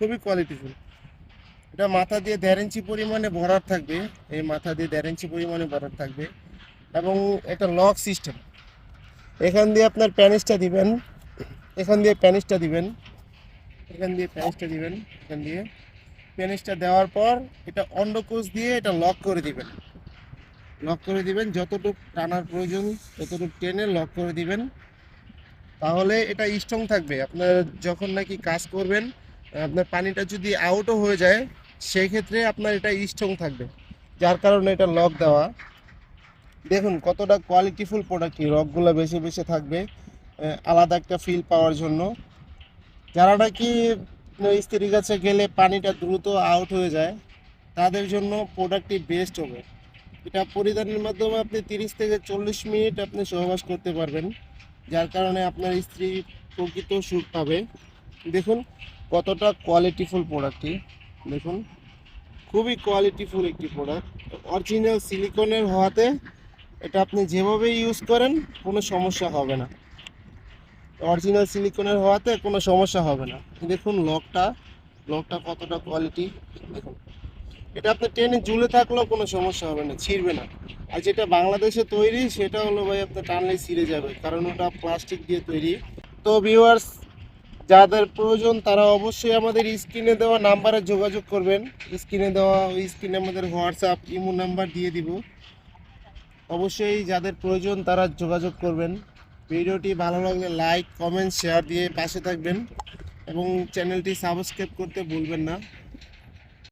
খুবই কোয়ালিটিফুল। এটা মাথা দিয়ে 1.5 ইঞ্চি পরিমাণে ভরাট থাকবে, এই মাথা দিয়ে 1.5 ইঞ্চি পরিমাণে ভরাট থাকবে এবং এটা লক সিস্টেম। এখান দিয়ে আপনার প্যানিসটা দিবেন, এখান দিয়ে প্যানিসটা দিবেন, এখান দিয়ে প্যানিসটা দিবেন, এখান দিয়ে প্যানিসটা দেওয়ার পর এটা অন্ডকোষ দিয়ে এটা লক করে দিবেন। লক করে দিবেন, যতটুকু টানার প্রয়োজন ততটুকু টেনে লক করে দিবেন। তাহলে এটা স্ট্রং থাকবে। আপনার যখন নাকি কাজ করবেন, আপনার পানিটা যদি আউটও হয়ে যায় সেই ক্ষেত্রে আপনার এটা স্ট্রং থাকবে, যার কারণে এটা লক দেওয়া। দেখুন কতটা কোয়ালিটিফুল প্রোডাক্ট, রকগুলো বেশি বেশি থাকবে আলাদা একটা ফিল পাওয়ার জন্য। যারা নাকি স্ত্রীর কাছে গেলে পানিটা দ্রুত আউট হয়ে যায় তাদের জন্য প্রোডাক্টটি বেস্ট হবে। এটা পরিধানের মাধ্যমে আপনি 30 থেকে 40 মিনিট আপনি সহবাস করতে পারবেন, যার কারণে আপনার স্ত্রী প্রকৃত সুখ পাবে। দেখুন কতটা কোয়ালিটিফুল প্রোডাক্টটি, দেখুন খুবই কোয়ালিটিফুল একটি প্রোডাক্ট। অরিজিনাল সিলিকনের হওয়াতে এটা আপনি যেভাবে ইউজ করেন কোনো সমস্যা হবে না। অরিজিনাল সিলিকনের হওয়াতে কোনো সমস্যা হবে না। দেখুন লকটা, লকটা কতটা কোয়ালিটি দেখুন। এটা আপনি টেনে ঝুলে থাকলেও কোনো সমস্যা হবে না, ছিঁড়বে না। আর যেটা বাংলাদেশে তৈরি সেটা হলো ভাই আপনার টানলে ছিঁড়ে যাবে, কারণ ওটা প্লাস্টিক দিয়ে তৈরি। তো ভিউয়ার্স, যাদের প্রয়োজন তারা অবশ্যই আমাদের স্ক্রিনে দেওয়া নাম্বারে যোগাযোগ করবেন। স্ক্রিনে দেওয়া ওই স্ক্রিনে আমাদের হোয়াটসঅ্যাপ ইমো নাম্বার দিয়ে দিব। অবশ্যই যাদের প্রয়োজন তারা যোগাযোগ করবেন। ভিডিওটি ভালো লাগলে লাইক কমেন্ট শেয়ার দিয়ে পাশে থাকবেন এবং চ্যানেলটি সাবস্ক্রাইব করতে ভুলবেন না।